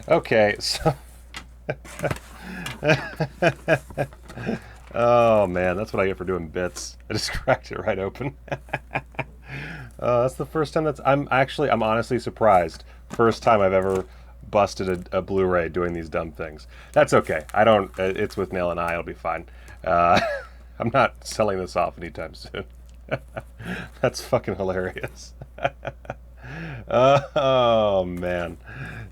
Okay, so... Oh, man, that's what I get for doing bits. I just cracked it right open. That's the first time I'm honestly surprised. First time I've ever busted a Blu-ray doing these dumb things. That's okay. I don't... It's with Nail and I. It'll be fine. I'm not selling this off anytime soon. That's fucking hilarious. Oh, man.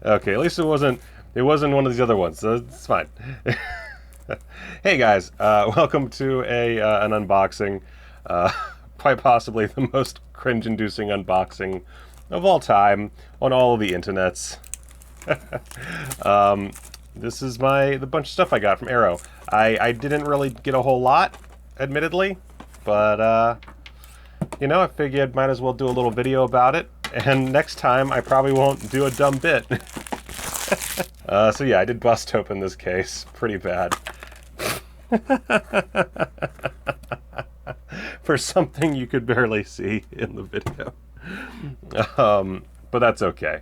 Okay, at least it wasn't one of these other ones, so it's fine. Hey guys, welcome to an unboxing. Quite possibly the most cringe-inducing unboxing of all time on all of the internets. This is the bunch of stuff I got from Arrow. I didn't really get a whole lot, admittedly, but you know, I figured might as well do a little video about it, and next time I probably won't do a dumb bit. So yeah, I did bust open this case pretty bad. For something you could barely see in the video. But that's okay.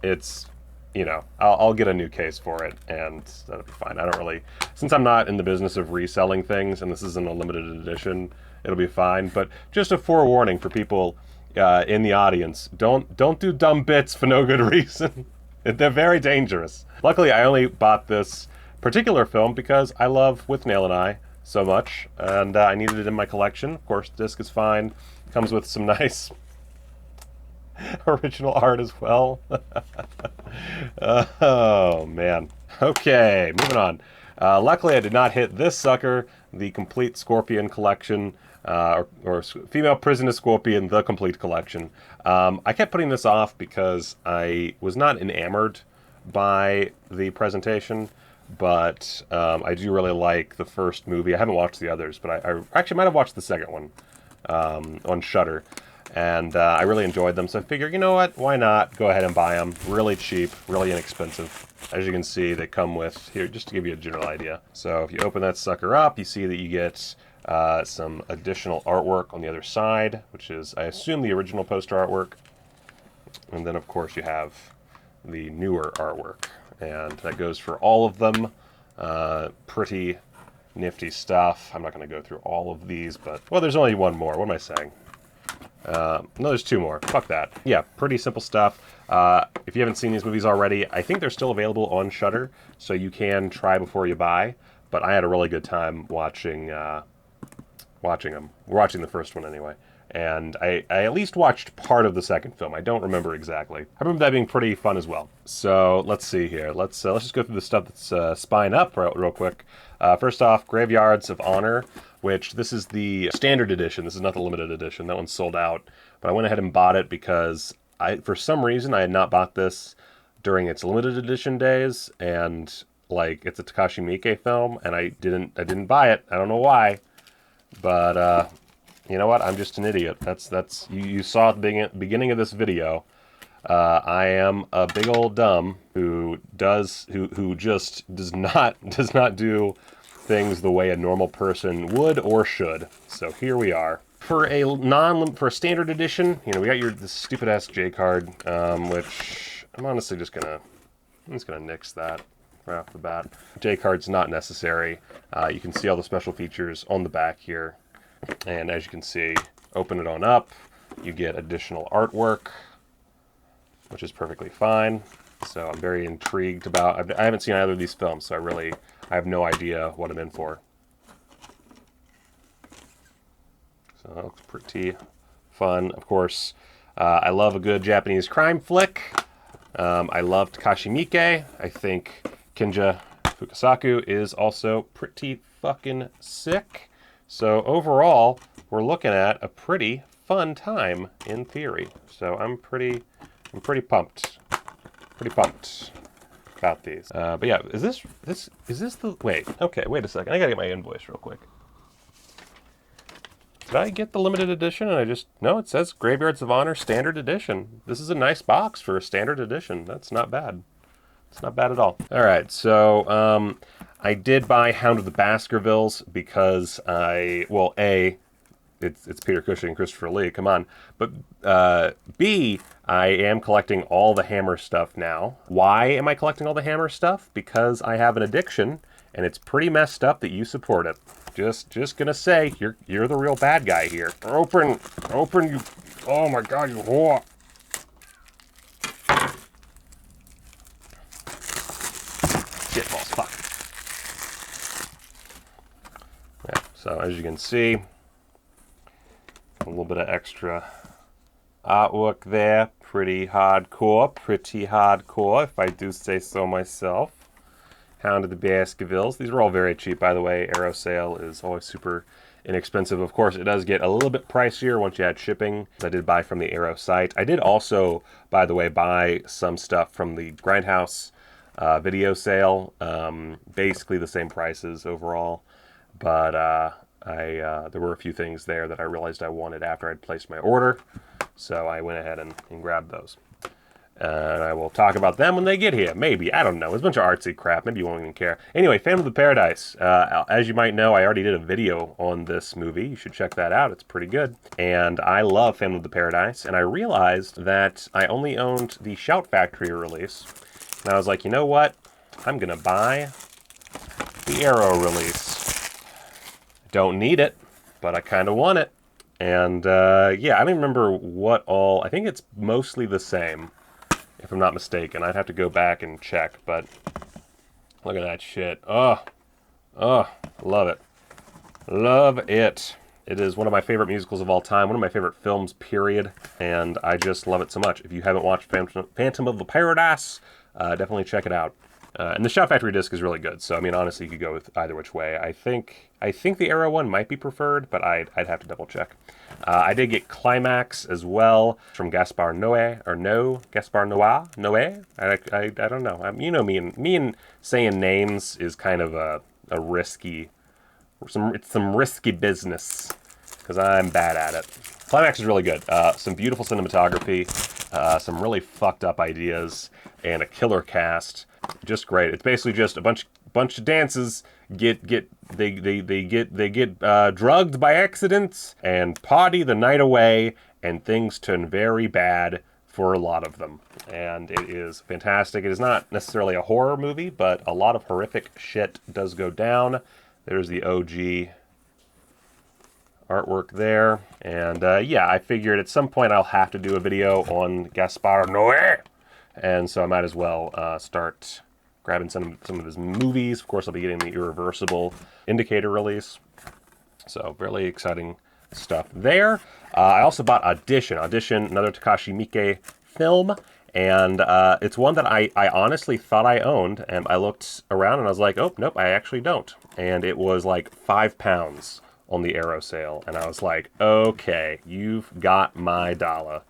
It's, you know, I'll get a new case for it, and that'll be fine. I don't really, since I'm not in the business of reselling things, and this isn't a limited edition, it'll be fine. But just a forewarning for people in the audience, don't do dumb bits for no good reason. They're very dangerous. Luckily, I only bought this particular film because I love With Nail and I so much, and I needed it in my collection. Of course, the disc is fine. Comes with some nice original art as well. Oh, man. Okay, moving on. Luckily, I did not hit this sucker, the Complete Scorpion Collection, or Female Prisoner Scorpion, the Complete Collection. I kept putting this off because I was not enamored by the presentation, but I do really like the first movie. I haven't watched the others, but I actually might have watched the second one on Shudder, and I really enjoyed them, so I figured, you know what, why not go ahead and buy them. Really cheap, really inexpensive. As you can see, they come with, here, just to give you a general idea. So if you open that sucker up, you see that you get some additional artwork on the other side, which is, I assume, the original poster artwork. And then, of course, you have the newer artwork. And that goes for all of them. Pretty nifty stuff. I'm not going to go through all of these, but... Well, there's only one more. What am I saying? No, there's two more. Fuck that. Yeah, pretty simple stuff. If you haven't seen these movies already, I think they're still available on Shudder, so you can try before you buy. But I had a really good time watching them. We're watching the first one anyway. And I at least watched part of the second film. I don't remember exactly. I remember that being pretty fun as well. So let's see here. Let's just go through the stuff that's spine up real quick. First off, Graveyards of Honor, which this is the standard edition. This is not the limited edition. That one's sold out. But I went ahead and bought it because for some reason, I had not bought this during its limited edition days, and like it's a Takashi Miike film, and I didn't buy it. I don't know why, but you know what? I'm just an idiot. That's you saw at the beginning of this video. I am a big old dumb who just does not do things the way a normal person would or should. So here we are. For a standard edition, you know, we got this stupid ass J card, which I'm honestly just gonna nix that right off the bat. J card's not necessary. You can see all the special features on the back here, and as you can see, open it on up, you get additional artwork, which is perfectly fine. So I'm very intrigued about. I haven't seen either of these films, so I have no idea what I'm in for. So that looks pretty fun. Of course, I love a good Japanese crime flick. I love Takashi Miike. I think Kinja Fukasaku is also pretty fucking sick. So overall, we're looking at a pretty fun time in theory. So I'm pretty pumped. Pretty pumped about these. But yeah, is this the, wait, okay, wait a second. I gotta get my invoice real quick. Did I get the limited edition and no, it says Graveyards of Honor Standard Edition. This is a nice box for a standard edition. That's not bad. It's not bad at all. All right, so I did buy Hound of the Baskervilles because it's Peter Cushing and Christopher Lee. Come on. But B, I am collecting all the Hammer stuff now. Why am I collecting all the Hammer stuff? Because I have an addiction, and it's pretty messed up that you support it. Just gonna say, you're the real bad guy here. Open, you. Oh my God, you whore. Shitballs, fuck. Yeah, so as you can see, a little bit of extra artwork there. Pretty hardcore, if I do say so myself. Hound of the Baskervilles. These are all very cheap, by the way. Arrow sale is always super inexpensive. Of course, it does get a little bit pricier once you add shipping. I did buy from the Arrow site. I did also, by the way, buy some stuff from the Grindhouse video sale. Basically the same prices overall, but there were a few things there that I realized I wanted after I'd placed my order, so I went ahead and grabbed those. And I will talk about them when they get here. Maybe. I don't know. It's a bunch of artsy crap. Maybe you won't even care. Anyway, Phantom of the Paradise. As you might know, I already did a video on this movie. You should check that out. It's pretty good. And I love Phantom of the Paradise. And I realized that I only owned the Shout Factory release. And I was like, you know what? I'm going to buy the Arrow release. Don't need it, but I kind of want it. And yeah, I don't even remember what all... I think it's mostly the same, if I'm not mistaken. I'd have to go back and check, but look at that shit. Oh, love it. Love it. It is one of my favorite musicals of all time, one of my favorite films, period, and I just love it so much. If you haven't watched Phantom of the Paradise, definitely check it out. And the Shout Factory disc is really good, so I mean, honestly, you could go with either which way. I think the Arrow one might be preferred, but I'd have to double check. I did get Climax as well from Gaspar Noé, or no, Gaspar Noé? I don't know. You know, me and saying names is kind of a risky, it's some risky business, because I'm bad at it. Climax is really good. Some beautiful cinematography, some really fucked up ideas, and a killer cast. Just great. It's basically just a bunch of dances they get drugged by accident and party the night away, and things turn very bad for a lot of them. And it is fantastic. It is not necessarily a horror movie, but a lot of horrific shit does go down. There's the OG artwork there. And yeah, I figured at some point I'll have to do a video on Gaspar Noé. And so I might as well start grabbing some of his movies. Of course, I'll be getting the Irreversible Indicator release. So really exciting stuff there. I also bought Audition, another Takashi Miike film. And it's one that I honestly thought I owned. And I looked around and I was like, oh, nope, I actually don't. And it was like £5 on the Arrow sale. And I was like, okay, you've got my dollar,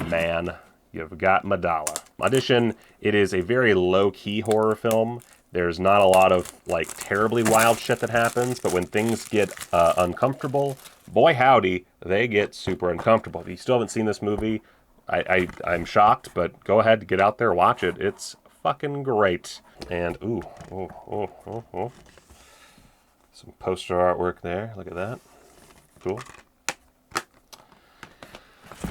man. You've got my dollar. Audition, it is a very low-key horror film. There's not a lot of, like, terribly wild shit that happens, but when things get uncomfortable, boy howdy, they get super uncomfortable. If you still haven't seen this movie, I'm shocked, but go ahead, get out there, watch it. It's fucking great. And, ooh. Some poster artwork there. Look at that. Cool.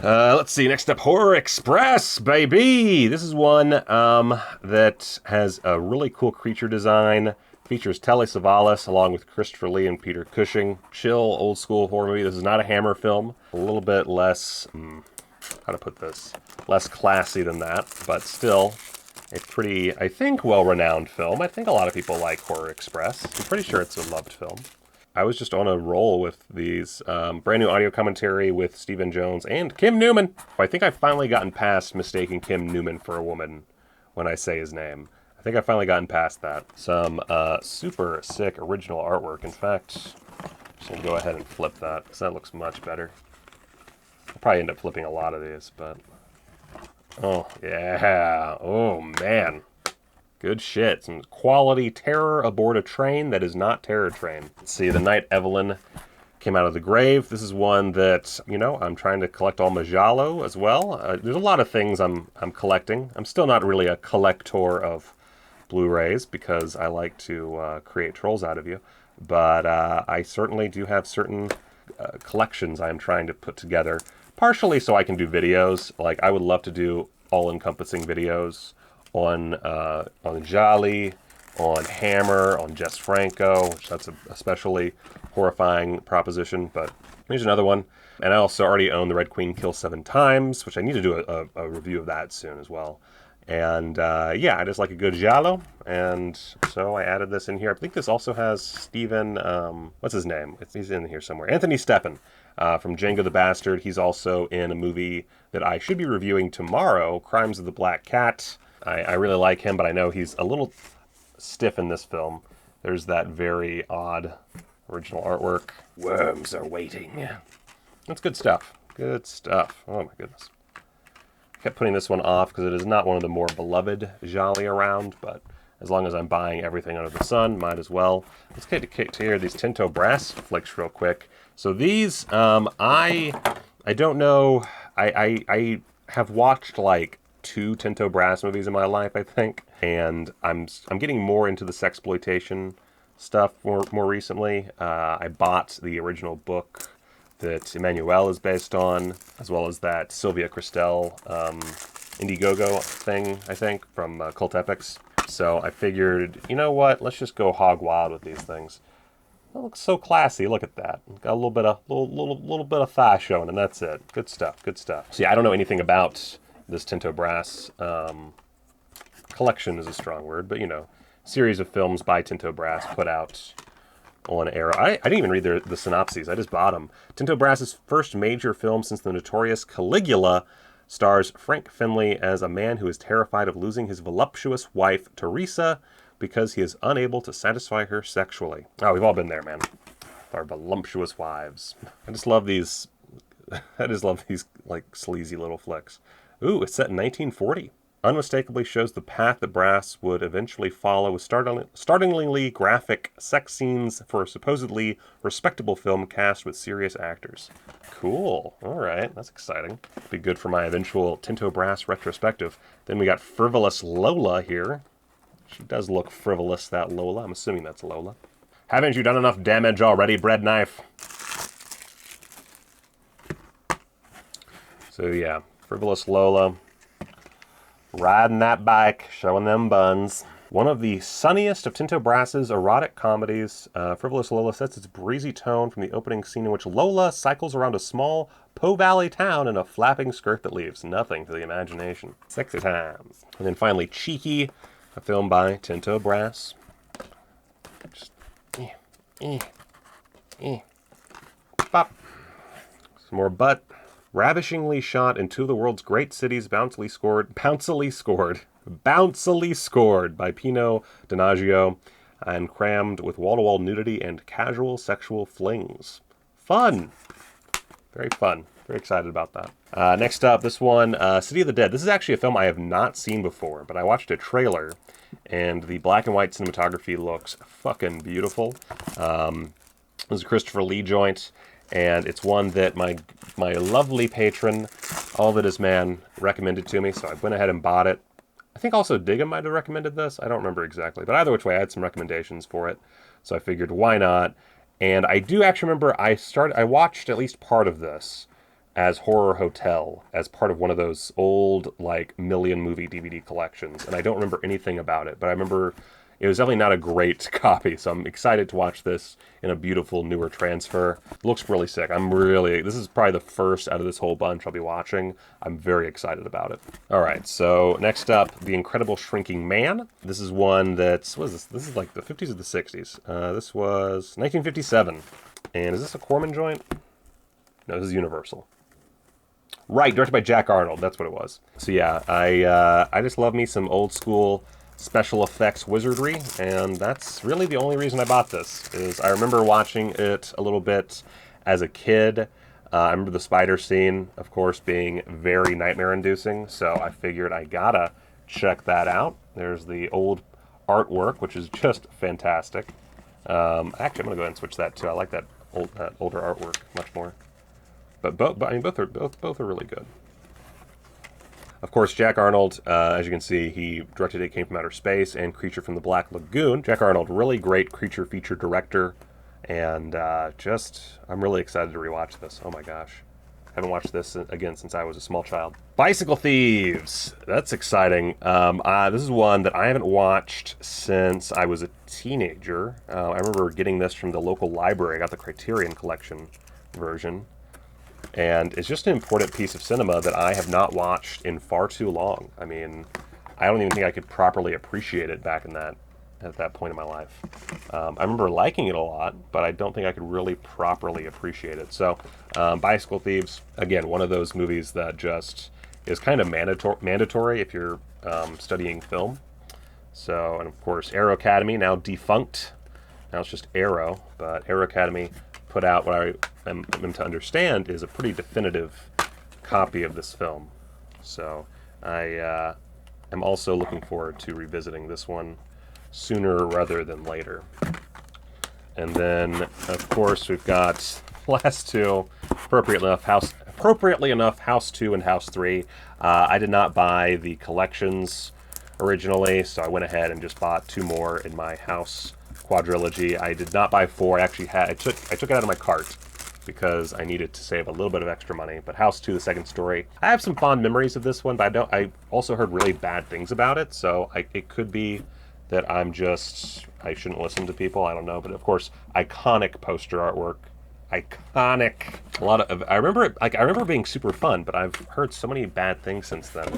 Let's see, next up, Horror Express, baby! This is one that has a really cool creature design. Features Telly Savalas along with Christopher Lee and Peter Cushing. Chill, old-school horror movie. This is not a Hammer film. A little bit less, how to put this, less classy than that, but still a pretty, I think, well-renowned film. I think a lot of people like Horror Express. I'm pretty sure it's a loved film. I was just on a roll with these brand new audio commentary with Stephen Jones and Kim Newman. I think I've finally gotten past mistaking Kim Newman for a woman when I say his name. I think I've finally gotten past that. Some super sick original artwork. In fact, I'm just going to go ahead and flip that because that looks much better. I'll probably end up flipping a lot of these, but... oh, yeah. Oh, man. Good shit. Some quality terror aboard a train that is not Terror Train. Let's see, The Night Evelyn Came Out of the Grave. This is one that, you know, I'm trying to collect all my Giallo as well. There's a lot of things I'm collecting. I'm still not really a collector of Blu-rays because I like to create trolls out of you. But I certainly do have certain collections I am trying to put together, partially so I can do videos. Like, I would love to do all-encompassing videos on Giallo, on Hammer, on Jess Franco, which that's a especially horrifying proposition, but here's another one. And I also already own The Red Queen Kills 7 Times, which I need to do a review of that soon as well. And yeah, I just like a good Giallo, and so I added this in here. I think this also has Steven, what's his name? He's in here somewhere. Anthony Steppen from Django the Bastard. He's also in a movie that I should be reviewing tomorrow, Crimes of the Black Cat. I really like him, but I know he's a little stiff in this film. There's that very odd original artwork. Worms are waiting. That's good stuff. Good stuff. Oh my goodness. Kept putting this one off because it is not one of the more beloved Giallo around, but as long as I'm buying everything under the sun, might as well. Let's get to here these Tinto Brass flicks real quick. So these, I don't know, I have watched like 2 Tinto Brass movies in my life, I think, and I'm getting more into the sexploitation stuff more recently. I bought the original book that Emmanuel is based on, as well as that Sylvia Christel Indiegogo thing, I think, from Cult Epics. So I figured, you know what? Let's just go hog wild with these things. That looks so classy. Look at that. Got a little bit of thigh showing, and that's it. Good stuff. Good stuff. See, I don't know anything about this Tinto Brass collection is a strong word, but you know, series of films by Tinto Brass put out on Arrow. I didn't even read the synopses. I just bought them. Tinto Brass's first major film since the notorious Caligula stars Frank Finlay as a man who is terrified of losing his voluptuous wife, Teresa, because he is unable to satisfy her sexually. Oh, we've all been there, man. Our voluptuous wives. I just love these, like, sleazy little flicks. Ooh, it's set in 1940. Unmistakably shows the path that Brass would eventually follow with startlingly graphic sex scenes for a supposedly respectable film cast with serious actors. Cool. All right. That's exciting. Be good for my eventual Tinto Brass retrospective. Then we got Frivolous Lola here. She does look frivolous, that Lola. I'm assuming that's Lola. Haven't you done enough damage already, bread knife? So yeah, Frivolous Lola. Riding that bike, showing them buns. One of the sunniest of Tinto Brass's erotic comedies, Frivolous Lola sets its breezy tone from the opening scene in which Lola cycles around a small Po Valley town in a flapping skirt that leaves nothing to the imagination. Sexy times. And then finally Cheeky, a film by Tinto Brass. Just, pop. Some more butt. Ravishingly shot in 2 of the world's great cities, bouncily scored by Pino Donaggio, and crammed with wall-to-wall nudity and casual sexual flings. Fun! Very fun. Very excited about that. Next up, this one, City of the Dead. This is actually a film I have not seen before, but I watched a trailer, and the black and white cinematography looks fucking beautiful. This is a Christopher Lee joint. And it's one that my lovely patron, All That Is Man, recommended to me, so I went ahead and bought it. I think also Diggum might have recommended this. I don't remember exactly, but either which way, I had some recommendations for it, so I figured why not. And I do actually remember I watched at least part of this as Horror Hotel, as part of one of those old, like, million movie DVD collections, and I don't remember anything about it, but I remember it was definitely not a great copy, so I'm excited to watch this in a beautiful, newer transfer. It looks really sick. This is probably the first out of this whole bunch I'll be watching. I'm very excited about it. All right, so next up, The Incredible Shrinking Man. This is one that's, what is this? This is like the 50s or the 60s. This was 1957. And is this a Corman joint? No, this is Universal. Right, directed by Jack Arnold. That's what it was. So yeah, I just love me some old school special effects wizardry, and that's really the only reason I bought this. Is I remember watching it a little bit as a kid. I remember the spider scene, of course, being very nightmare-inducing, so I figured I gotta check that out. There's the old artwork, which is just fantastic. Actually, I'm gonna go ahead and switch that too. I like that older artwork much more. But both are really good. Of course, Jack Arnold, as you can see, he directed It Came From Outer Space and Creature from the Black Lagoon. Jack Arnold, really great creature feature director. And I'm really excited to rewatch this. Oh my gosh. Haven't watched this again since I was a small child. Bicycle Thieves. That's exciting. This is one that I haven't watched since I was a teenager. I remember getting this from the local library. I got the Criterion Collection version. And it's just an important piece of cinema that I have not watched in far too long. I mean, I don't even think I could properly appreciate it back at that point in my life. I remember liking it a lot, but I don't think I could really properly appreciate it. So, Bicycle Thieves, again, one of those movies that just is kind of mandatory if you're studying film. So, and of course, Aero Academy, now defunct. Now it's just Aero, but Aero Academy put out what I am to understand is a pretty definitive copy of this film. So, I am also looking forward to revisiting this one sooner rather than later. And then, of course, we've got last two, appropriately enough, House 2 and House 3. I did not buy the collections originally, so I went ahead and just bought 2 more in my House quadrilogy. I did not buy 4. I took it out of my cart because I needed to save a little bit of extra money. But House 2, the second story, I have some fond memories of this one, but I also heard really bad things about it, so it could be that I shouldn't listen to people, I don't know. But of course, iconic poster artwork. Iconic. I remember being super fun, but I've heard so many bad things since then.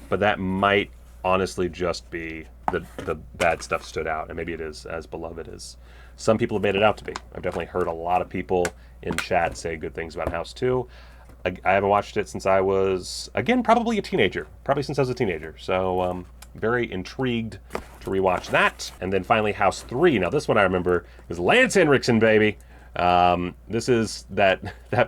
But that might honestly just be the bad stuff stood out, and maybe it is as beloved as some people have made it out to be. I've definitely heard a lot of people in chat say good things about House 2. I haven't watched it since I was, again, probably a teenager. So, very intrigued to rewatch that. And then finally, House 3. Now, this one I remember is Lance Henriksen, baby. This is that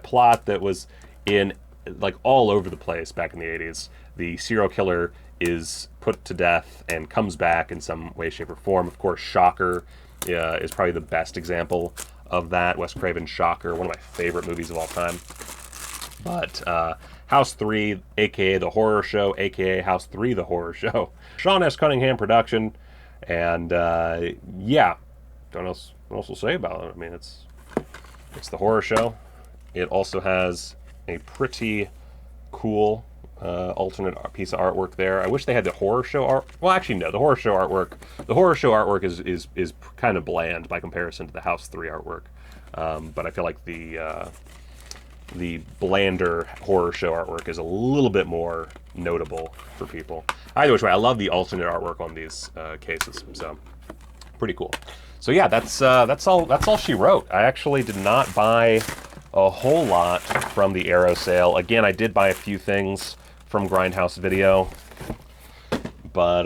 plot that was in, like, all over the place back in the 80s. The serial killer is put to death and comes back in some way, shape, or form. Of course, Shocker is probably the best example of that. Wes Craven's Shocker, one of my favorite movies of all time. But House 3, a.k.a. The Horror Show, a.k.a. House 3, The Horror Show. Sean S. Cunningham production. And, yeah. Don't know what else to say about it. I mean, it's The Horror Show. It also has a pretty cool alternate piece of artwork there. I wish they had the Horror Show art. Well, actually, no. The Horror Show artwork is kind of bland by comparison to the House 3 artwork. But I feel like the blander Horror Show artwork is a little bit more notable for people. Either which way, I love the alternate artwork on these cases, so pretty cool. So yeah, that's all she wrote. I actually did not buy a whole lot from the Aero sale. Again, I did buy a few things from Grindhouse Video, but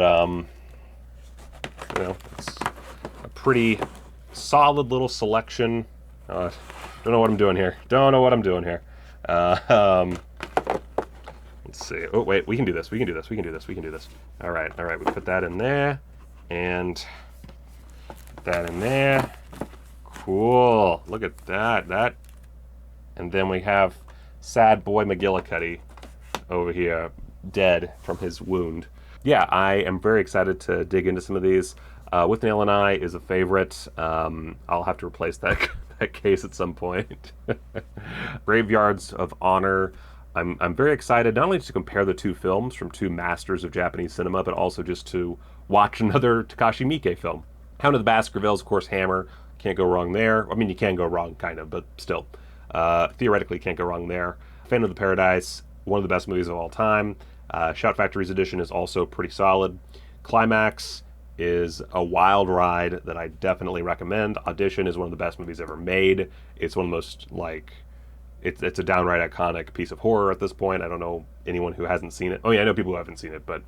it's a pretty solid little selection. Don't know what I'm doing here. Let's see. Oh, wait. We can do this. All right. We put that in there. And that in there. Cool. Look at that. And then we have sad boy McGillicuddy over here, dead from his wound. Yeah, I am very excited to dig into some of these. With Nail and I is a favorite. I'll have to replace that case at some point. Graveyards of Honor. I'm very excited not only to compare the two films from two masters of Japanese cinema, but also just to watch another Takashi Miike film. Hound of the Baskervilles, of course, Hammer. Can't go wrong there. I mean, you can go wrong, kind of, but still. Theoretically, can't go wrong there. Phantom of the Paradise, one of the best movies of all time. Shout Factory's edition is also pretty solid. Climax is a wild ride that I definitely recommend. Audition is one of the best movies ever made. It's one of the most, it's a downright iconic piece of horror at this point. I don't know anyone who hasn't seen it. Oh yeah, I know people who haven't seen it, but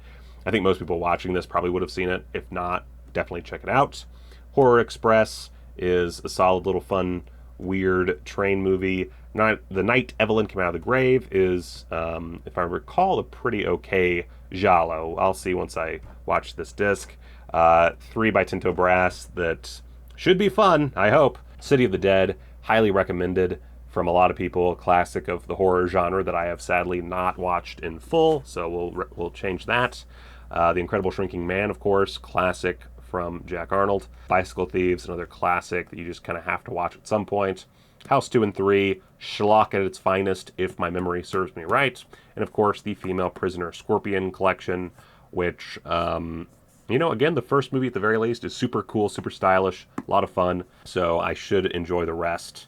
I think most people watching this probably would have seen it. If not, definitely check it out. Horror Express is a solid little fun, weird train movie. The Night Evelyn Came Out of the Grave is, if I recall, a pretty okay Giallo. I'll see once I watch this disc. 3 by Tinto Brass that should be fun, I hope. City of the Dead, highly recommended from a lot of people. Classic of the horror genre that I have sadly not watched in full, so we'll change that. The Incredible Shrinking Man, of course, classic from Jack Arnold. Bicycle Thieves, another classic that you just kind of have to watch at some point. House 2 and 3, schlock at its finest, if my memory serves me right. And of course, the Female Prisoner Scorpion collection, which, you know, again, the first movie at the very least is super cool, super stylish, a lot of fun. So I should enjoy the rest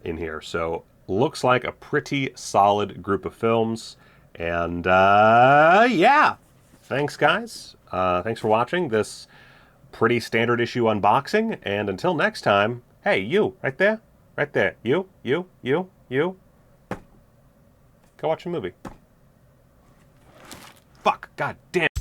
in here. So looks like a pretty solid group of films. And yeah, thanks guys. Thanks for watching this pretty standard issue unboxing. And until next time, hey, you, right there, you, go watch a movie. Fuck, god damn.